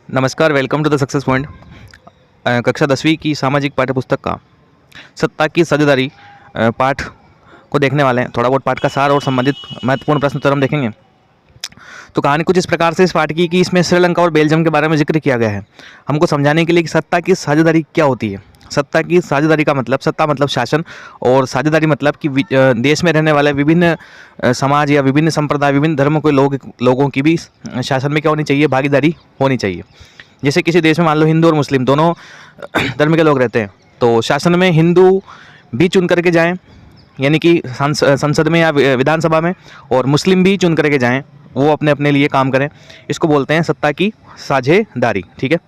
नमस्कार, welcome to the success point. कक्षा 10वीं की सामाजिक पाठ्यपुस्तक का सत्ता की साझेदारी पाठ को देखने वाले हैं। थोड़ा बहुत पाठ का सार और संबंधित महत्वपूर्ण प्रश्न उत्तर हम देखेंगे। तो कहानी कुछ इस प्रकार से इस पाठ की कि इसमें श्रीलंका और बेल्जियम के बारे में जिक्र किया गया है, हमको समझाने के लिए कि सत्ता की साझेदारी क्या होती है। सत्ता की साझेदारी का मतलब, सत्ता मतलब शासन और साझेदारी मतलब कि देश में रहने वाले विभिन्न समाज या विभिन्न संप्रदाय, विभिन्न धर्मों के लोगों की भी शासन में क्या होनी चाहिए, भागीदारी होनी चाहिए। जैसे किसी देश में मान लो हिंदू और मुस्लिम दोनों धर्म के लोग रहते हैं, तो शासन में हिंदू भी चुन करके जाएं, यानी कि संसद में या विधानसभा में, और मुस्लिम भी चुन करके जाएं, वो अपने अपने लिए काम करें। इसको बोलते हैं सत्ता की साझेदारी। ठीक है।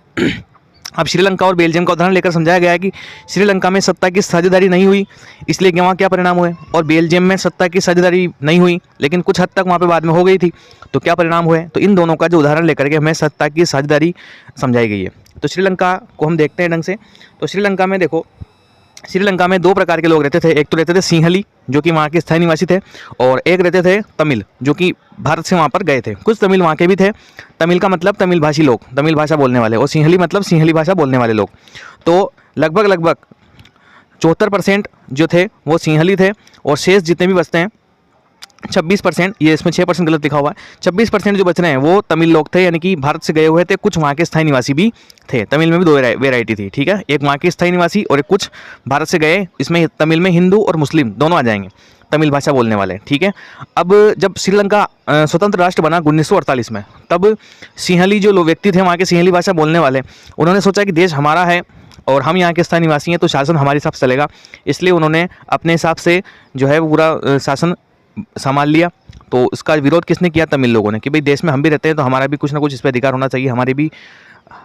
अब श्रीलंका और बेल्जियम का उदाहरण लेकर समझाया गया है कि श्रीलंका में सत्ता की साझेदारी नहीं हुई, इसलिए कि वहाँ क्या परिणाम हुए, और बेल्जियम में सत्ता की साझेदारी नहीं हुई लेकिन कुछ हद तक वहाँ पे बाद में हो गई थी, तो क्या परिणाम हुए। तो इन दोनों का जो उदाहरण लेकर के हमें सत्ता की साझेदारी समझाई गई है। तो श्रीलंका को हम देखते हैं ढंग से। तो श्रीलंका में देखो, श्रीलंका में दो प्रकार के लोग रहते थे। एक तो रहते थे सिंहली, जो कि वहाँ के स्थायी निवासी थे, और एक रहते थे तमिल, जो कि भारत से वहाँ पर गए थे। कुछ तमिल वहाँ के भी थे। तमिल का मतलब तमिल भाषी लोग, तमिल भाषा बोलने वाले, और सिंहली मतलब सिंहली भाषा बोलने वाले लोग। तो लगभग 74% जो थे वो सिंहली थे, और शेष जितने भी बचते हैं 26%, ये इसमें 6% गलत लिखा हुआ है, 26% जो बच रहे हैं वो तमिल लोग थे, यानी कि भारत से गए हुए थे। कुछ वहाँ के स्थायी निवासी भी थे। तमिल में भी दो वेराइटी थी। ठीक है, एक वहाँ के स्थायी निवासी और एक कुछ भारत से गए। इसमें तमिल में हिंदू और मुस्लिम दोनों आ जाएंगे, तमिल भाषा बोलने वाले। ठीक है। अब जब श्रीलंका स्वतंत्र राष्ट्र बना 1948 में, तब सिंहली जो लोग व्यक्ति थे वहाँ के, सिंहली भाषा बोलने वाले, उन्होंने सोचा कि देश हमारा है और हम यहाँ के स्थायी निवासी हैं, तो शासन हमारे हिसाब से चलेगा। इसलिए उन्होंने अपने हिसाब से जो है पूरा शासन संभाल लिया। तो इसका विरोध किसने किया? तमिल लोगों ने, कि भाई देश में हम भी रहते हैं तो हमारा भी कुछ ना कुछ इस पर अधिकार होना चाहिए, हमारे भी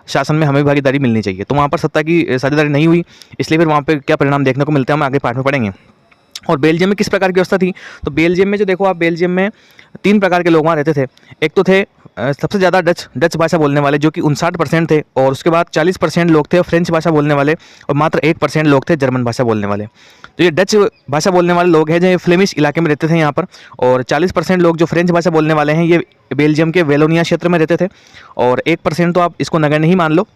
शासन में हमें भागीदारी मिलनी चाहिए। तो वहाँ पर सत्ता की साझेदारी नहीं हुई, इसलिए फिर वहाँ पर क्या परिणाम देखने को मिलते हैं हम आगे पाठ में पढ़ेंगे। और बेल्जियम में किस प्रकार की व्यवस्था थी? तो बेल्जियम में जो देखो आप, बेल्जियम में 3 प्रकार के लोग वहाँ रहते थे। एक तो थे सबसे ज़्यादा डच भाषा बोलने वाले, जो कि 59% थे, और उसके बाद 40% लोग थे फ्रेंच भाषा बोलने वाले, और मात्र 1% लोग थे जर्मन भाषा बोलने वाले। तो ये डच भाषा बोलने वाले लोग हैं जो फ्लेमिश इलाके में रहते थे यहाँ पर, और 40% लोग जो फ्रेंच भाषा बोलने वाले हैं ये बेल्जियम के वेलोनिया क्षेत्र में रहते थे, और 1% तो आप इसको नगण्य ही मान लो,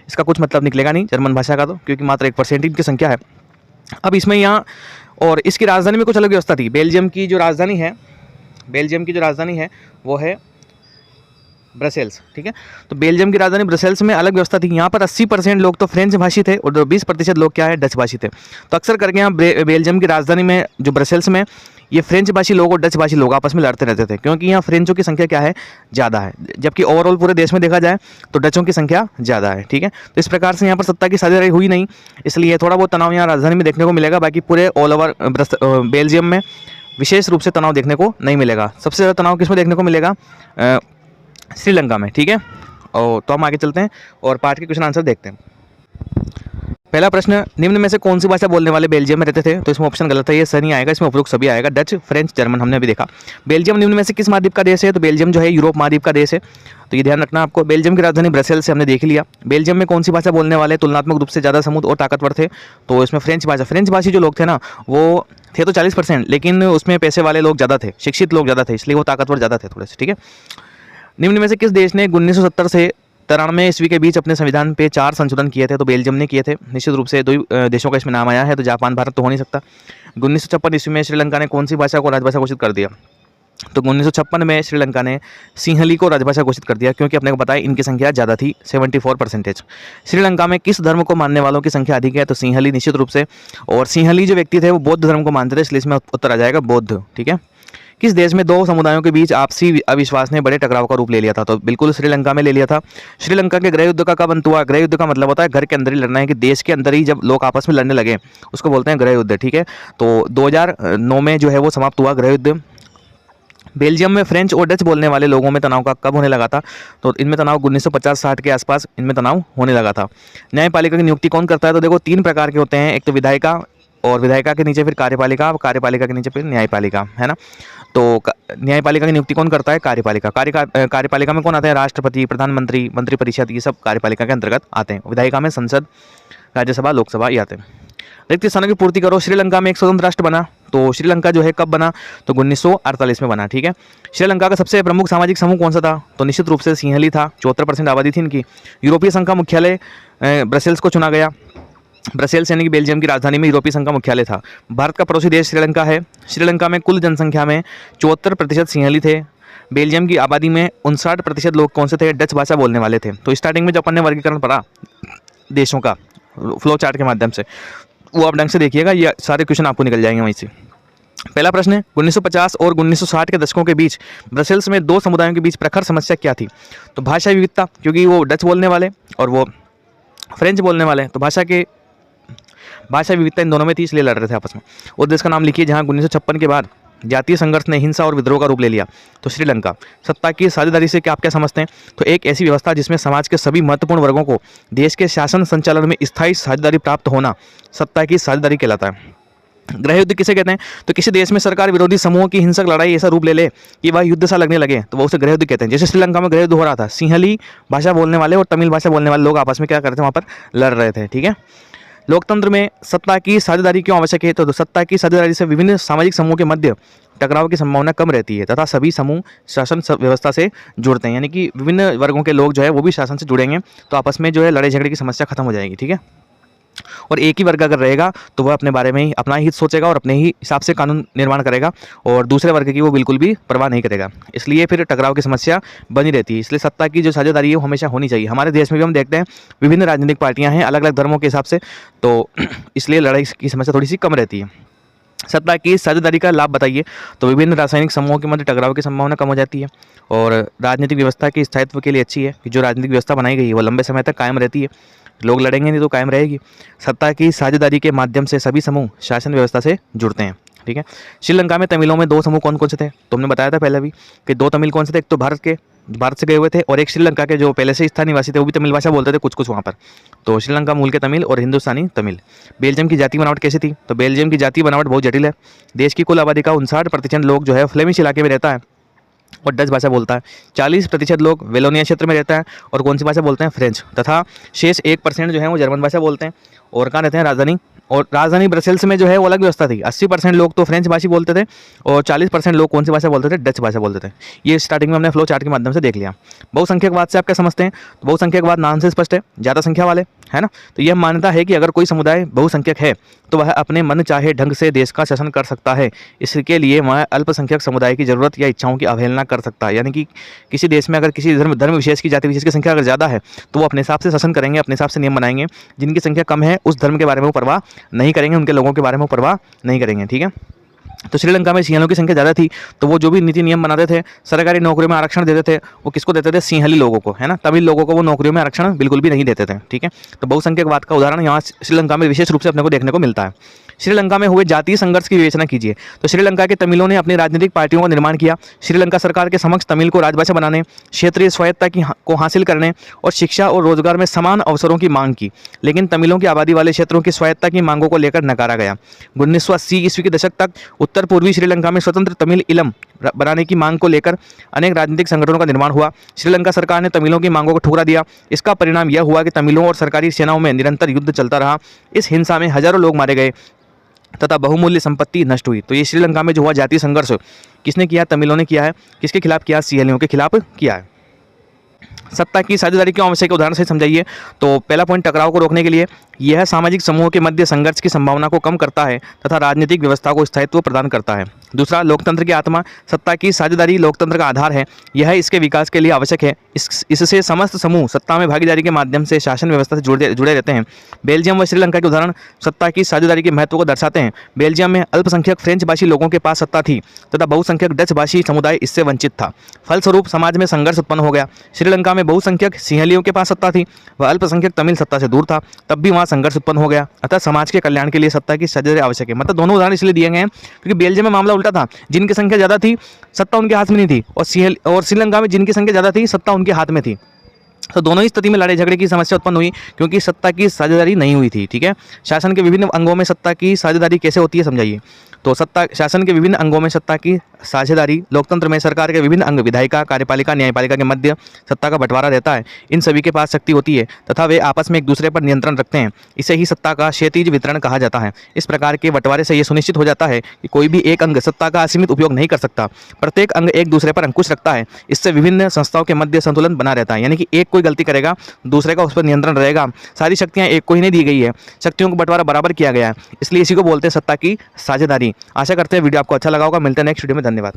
इसका कुछ मतलब निकलेगा नहीं जर्मन भाषा का, तो क्योंकि मात्र 1% इनकी संख्या है। अब इसमें यहाँ, और इसकी राजधानी में कुछ अलग व्यवस्था थी। बेल्जियम की जो राजधानी है वो है ब्रसेल्स। ठीक है, तो बेल्जियम की राजधानी ब्रसेल्स में अलग व्यवस्था थी। यहाँ पर 80% लोग तो फ्रेंच भाषी थे और 20% लोग क्या है, डच भाषी थे। तो अक्सर करके यहाँ बेल्जियम की राजधानी में जो ब्रसेल्स में ये फ्रेंच भाषी लोग और डच भाषी लोग आपस में लड़ते रहते थे, क्योंकि यहाँ फ्रेंचों की संख्या क्या है, ज़्यादा है, जबकि ओवरऑल पूरे देश में देखा जाए तो डचों की संख्या ज़्यादा है। ठीक है, तो इस प्रकार से यहाँ पर सत्ता की साझेदारी हुई नहीं, इसलिए थोड़ा बहुत तनाव यहाँ राजधानी में देखने को मिलेगा। बाकी पूरे ऑल ओवर बेल्जियम में विशेष रूप से तनाव देखने को नहीं मिलेगा। सबसे ज़्यादा तनाव किसमें देखने को मिलेगा? श्रीलंका में। ठीक है, और तो हम आगे चलते हैं और पाठ के क्वेश्चन आंसर देखते हैं। पहला प्रश्न, निम्न में से कौन सी भाषा बोलने वाले बेल्जियम में रहते थे? तो इसमें ऑप्शन गलत है, ये सही नहीं आएगा, इसमें उपयुक्त सभी आएगा। डच, फ्रेंच, जर्मन हमने अभी देखा। बेल्जियम निम्न में से किस महाद्वीप का देश है? तो बेल्जियम जो है यूरोप महाद्वीप का देश है, तो ये ध्यान रखना आपको। बेल्जियम की राजधानी ब्रसेल्स से हमने देख लिया। बेल्जियम में कौन सी भाषा बोलने वाले तुलनात्मक रूप से ज़्यादा समृद्ध और ताकतवर थे? तो इसमें फ्रेंच भाषी जो लोग थे ना, वो थे तो 40%, लेकिन उसमें पैसे वाले लोग ज़्यादा थे, शिक्षित लोग ज़्यादा थे, इसलिए वो ताकतवर ज़्यादा थे थोड़े से। ठीक है, निम्न में से किस देश ने 1970 से 93 ईस्वी के बीच अपने संविधान पे 4 संशोधन किए थे? तो बेल्जियम ने किए थे। निश्चित रूप से 2 देशों का इसमें नाम आया है, तो जापान भारत तो हो नहीं सकता। 1956 ईस्वी में श्रीलंका ने कौन सी भाषा को राजभाषा घोषित कर दिया? तो 1956 में श्रीलंका ने सिंहली को राजभाषा घोषित कर दिया, क्योंकि अपने को बताया इनकी संख्या ज़्यादा थी, 74%। श्रीलंका में किस धर्म को मानने वालों की संख्या अधिक है? तो सिंहली निश्चित रूप से, और सिंहली जो व्यक्ति थे वो बौद्ध धर्म को मानते थे, इसलिए इसमें उत्तर आ जाएगा बौद्ध। ठीक है, किस देश में 2 समुदायों के बीच आपसी अविश्वास ने बड़े टकराव का रूप ले लिया था? तो बिल्कुल श्रीलंका में ले लिया था। श्रीलंका के गृह युद्ध का कब अंत हुआ? गृह युद्ध का मतलब होता है घर के अंदर ही लड़ना है, कि देश के अंदर ही जब लोग आपस में लड़ने लगे उसको बोलते हैं गृह युद्ध। ठीक है, तो 2009 में जो है वो समाप्त हुआ गृह युद्ध। बेल्जियम में फ्रेंच और डच बोलने वाले लोगों में तनाव का कब होने लगा था? तो इनमें तनाव 1950-60 के आसपास इनमें तनाव होने लगा था। न्यायपालिका की नियुक्ति कौन करता है? तो देखो 3 प्रकार के होते हैं, एक तो विधायिका, और विधायिका के नीचे फिर कार्यपालिका, कार्यपालिका के नीचे फिर न्यायपालिका, है ना। तो न्यायपालिका की नियुक्ति कौन करता है? कार्यपालिका। कार्यपालिका में कौन आते हैं? राष्ट्रपति, प्रधानमंत्री, मंत्रिपरिषद, ये सब कार्यपालिका के अंतर्गत आते हैं। विधायिका में संसद, राज्यसभा, लोकसभा ये आते हैं। रिक्त स्थानों की पूर्ति करो। श्रीलंका में एक स्वतंत्र राष्ट्र बना, तो श्रीलंका जो है कब बना, तो 1948 में बना। ठीक है। श्रीलंका का सबसे प्रमुख सामाजिक समूह कौन सा था, तो निश्चित रूप से सिंहली था, 74% आबादी थी इनकी। यूरोपीय संघ का मुख्यालय ब्रसेल्स को चुना गया। ब्रसेल्स यानी कि बेल्जियम की राजधानी में यूरोपीय संघ का मुख्यालय था। भारत का पड़ोसी देश श्रीलंका है। श्रीलंका में कुल जनसंख्या में 74% सिंहली थे। बेल्जियम की आबादी में 59% लोग कौन से थे, डच भाषा बोलने वाले थे। तो स्टार्टिंग में जब अपन ने वर्गीकरण पढ़ा देशों का फ्लो चार्ट के माध्यम से, वो आप ढंग से देखिएगा, ये सारे क्वेश्चन आपको निकल जाएंगे वहीं से। पहला प्रश्न है 1950 और 1960 के दशकों के बीच ब्रसेल्स में दो समुदायों के बीच प्रखर समस्या क्या थी, तो भाषा विविधता, क्योंकि वो डच बोलने वाले और वो फ्रेंच बोलने वाले, तो भाषा विविधता इन दोनों में थी, इसलिए लड़ रहे थे आपस में। और देश का नाम लिखिए जहां 1956 के बाद जातीय संघर्ष ने हिंसा और विद्रोह का रूप ले लिया, तो श्रीलंका। सत्ता की साझेदारी से क्या आप क्या समझते हैं, तो एक ऐसी व्यवस्था जिसमें समाज के सभी महत्वपूर्ण वर्गों को देश के शासन संचालन में स्थायी साझेदारी प्राप्त होना सत्ता की साझेदारी कहलाता है। गृह युद्ध किसे कहते हैं, तो किसी देश में सरकार विरोधी समूहों की हिंसक लड़ाई ऐसा रूप ले ले कि वह युद्ध सा लगने लगे, तो वो उसे गृह युद्ध कहते हैं। जैसे श्रीलंका में गृह युद्ध हो रहा था, सिंहली भाषा बोलने वाले और तमिल भाषा बोलने वाले लोग आपस में क्या करते थे, वहाँ पर लड़ रहे थे। ठीक है। लोकतंत्र में सत्ता की साझेदारी क्यों आवश्यक है, तो सत्ता की साझेदारी से विभिन्न सामाजिक समूहों के मध्य टकराव की संभावना कम रहती है तथा सभी समूह शासन व्यवस्था से जुड़ते हैं, यानी कि विभिन्न वर्गों के लोग जो है वो भी शासन से जुड़ेंगे, तो आपस में जो है लड़ाई झगड़े की समस्या खत्म हो जाएगी। ठीक है। और एक ही वर्ग अगर रहेगा तो वह अपने बारे में ही अपना हित सोचेगा और अपने ही हिसाब से कानून निर्माण करेगा, और दूसरे वर्ग की वो बिल्कुल भी परवाह नहीं करेगा, इसलिए फिर टकराव की समस्या बनी रहती है। इसलिए सत्ता की जो साझेदारी है वो हमेशा होनी चाहिए। हमारे देश में भी हम देखते हैं विभिन्न राजनीतिक पार्टियां हैं अलग अलग धर्मों के हिसाब से, तो इसलिए लड़ाई की समस्या थोड़ी सी कम रहती है। सत्ता की साझेदारी का लाभ बताइए, तो विभिन्न रासायनिक समूहों के मध्य टकराव की संभावना कम हो जाती है और राजनीतिक व्यवस्था के स्थायित्व के लिए अच्छी है कि जो राजनीतिक व्यवस्था बनाई गई है वो लंबे समय तक कायम रहती है, लोग लड़ेंगे नहीं तो कायम रहेगी। सत्ता की साझेदारी के माध्यम से सभी समूह शासन व्यवस्था से जुड़ते हैं। ठीक है। श्रीलंका में तमिलों में दो समूह कौन कौन से थे, तो हमने बताया था पहले भी कि दो तमिल कौन से थे, एक तो भारत से गए हुए थे और एक श्रीलंका के जो पहले से स्थानीय निवासी थे वो भी तमिल भाषा बोलते थे कुछ कुछ वहाँ पर, तो श्रीलंका मूल के तमिल और हिंदुस्तानी तमिल। बेल्जियम की जाति बनावट कैसी थी, तो बेल्जियम की जाति बनावट बहुत जटिल है। देश की कुल आबादी का 59% लोग जो है फ्लेमिश इलाके में रहता है और डच भाषा बोलता है। 40% लोग वेलोनिया क्षेत्र में रहता है और कौन सी भाषा बोलते हैं, फ्रेंच, तथा शेष 1% जो है वो जर्मन भाषा बोलते हैं। और कहाँ रहते हैं, राजधानी, और राजधानी ब्रसेल्स में जो है वो अलग व्यवस्था थी। 80% लोग तो फ्रेंच भाषी बोलते थे और 40% लोग कौन सी भाषा बोलते थे, डच भाषा बोलते थे। ये स्टार्टिंग में हमने फ्लो चार्ट के माध्यम से देख लिया। बहुसंख्यकवाद से आप क्या समझते हैं, तो बहुसंख्यकवाद नाम से स्पष्ट है, ज़्यादा संख्या वाले, है ना। तो यह मान्यता है कि अगर कोई समुदाय बहुसंख्यक है तो वह अपने मन चाहे ढंग से देश का शासन कर सकता है। इसके लिए वह अल्पसंख्यक समुदाय की जरूरत या इच्छाओं की अवहेलना कर सकता है। यानी कि किसी देश में अगर किसी धर्म विशेष की, जाति विशेष की संख्या अगर ज़्यादा है तो वो अपने हिसाब से शासन करेंगे, अपने हिसाब से नियम बनाएंगे। जिनकी संख्या कम है उस धर्म के बारे में वो परवाह नहीं करेंगे, उनके लोगों के बारे में वो परवाह नहीं करेंगे। ठीक है। तो श्रीलंका में सिंहलियों की संख्या ज़्यादा थी, तो वो जो भी नीति नियम बनाते थे, सरकारी नौकरियों में आरक्षण देते थे, वो किसको देते थे, सिंहली लोगों को, है ना। तमिल लोगों को वो नौकरियों में आरक्षण बिल्कुल भी नहीं देते थे। ठीक है। तो बहुसंख्यकवाद का उदाहरण यहाँ श्रीलंका में विशेष रूप से अपने को देखने को मिलता है। श्रीलंका में हुए जातीय संघर्ष की विवेचना कीजिए, तो श्रीलंका के तमिलों ने अपनी राजनीतिक पार्टियों का निर्माण किया। श्रीलंका सरकार के समक्ष तमिल को राजभाषा बनाने, क्षेत्रीय स्वायत्तता को हासिल करने और शिक्षा और रोजगार में समान अवसरों की मांग की, लेकिन तमिलों की आबादी वाले क्षेत्रों की स्वायत्तता की मांगों को लेकर नकारा गया। 1980 ईस्वी के दशक तक उत्तर पूर्वी श्रीलंका में स्वतंत्र तमिल इलम बनाने की मांग को लेकर अनेक राजनीतिक संगठनों का निर्माण हुआ। श्रीलंका सरकार ने तमिलों की मांगों को ठुकरा दिया। इसका परिणाम यह हुआ कि तमिलों और सरकारी सेनाओं में निरंतर युद्ध चलता रहा। इस हिंसा में हजारों लोग मारे गए तथा बहुमूल्य संपत्ति नष्ट हुई। तो ये श्रीलंका में जो हुआ जातीय संघर्ष किसने किया, तमिलों ने किया है। किसके खिलाफ किया, सिंहलियों के खिलाफ किया है। सत्ता की साझेदारी क्यों आवश्यक है, उदाहरण से समझाइए। तो पहला पॉइंट, टकराव को रोकने के लिए यह सामाजिक समूहों के मध्य संघर्ष की संभावना को कम करता है तथा राजनीतिक व्यवस्था को स्थायित्व प्रदान करता है। दूसरा, लोकतंत्र की आत्मा, सत्ता की साझेदारी लोकतंत्र का आधार है, यह इसके विकास के लिए आवश्यक है। इससे समस्त समूह सत्ता में भागीदारी के माध्यम से शासन व्यवस्था से जुड़े रहते हैं। बेल्जियम व श्रीलंका के उदाहरण सत्ता की साझेदारी के महत्व को दर्शाते हैं। बेल्जियम में अल्पसंख्यक फ्रेंच भाषी लोगों के पास सत्ता थी तथा बहुसंख्यक डच भाषी समुदाय इससे वंचित था। फलस्वरूप समाज में संघर्ष उत्पन्न हो गया। श्रीलंका में बहुसंख्यक सिंहलियों के पास सत्ता थी, वह अल्पसंख्यक तमिल सत्ता से दूर था, तब भी वहाँ संघर्ष उत्पन्न हो गया। अतः समाज के कल्याण के लिए सत्ता की साझेदारी आवश्यक है। मतलब दोनों उदाहरण इसलिए दिए गए हैं क्योंकि बेल्जियम में मामला उल्टा था, जिनकी संख्या ज़्यादा थी सत्ता उनके हाथ में नहीं थी, और श्रीलंका में जिनकी संख्या ज़्यादा थी सत्ता उनके हाथ में थी। तो दोनों ही स्थिति में लड़ाई झगड़े की समस्या उत्पन्न हुई क्योंकि सत्ता की साझेदारी नहीं हुई थी। ठीक है, शासन के विभिन्न अंगों में सत्ता की साझेदारी कैसे होती है समझाइए। तो सत्ता शासन के विभिन्न अंगों में सत्ता की साझेदारी, लोकतंत्र में सरकार के विभिन्न अंग विधायिका, कार्यपालिका, न्यायपालिका के मध्य सत्ता का बंटवारा रहता है। इन सभी के पास शक्ति होती है तथा वे आपस में एक दूसरे पर नियंत्रण रखते हैं। इसे ही सत्ता का क्षैतिज वितरण कहा जाता है। इस प्रकार के बंटवारे से यह सुनिश्चित हो जाता है कि कोई भी एक अंग सत्ता का असीमित उपयोग नहीं कर सकता। प्रत्येक अंग एक दूसरे पर अंकुश रखता है। इससे विभिन्न संस्थाओं के मध्य संतुलन बना रहता है, यानी कि एक कोई गलती करेगा दूसरे का उस पर नियंत्रण रहेगा। सारी शक्तियां एक को ही नहीं दी गई है, शक्तियों को बंटवारा बराबर किया गया है, इसलिए इसी को बोलते हैं सत्ता की साझेदारी। आशा करते हैं वीडियो आपको अच्छा लगा होगा। मिलते हैं नेक्स्ट वीडियो में। धन्यवाद।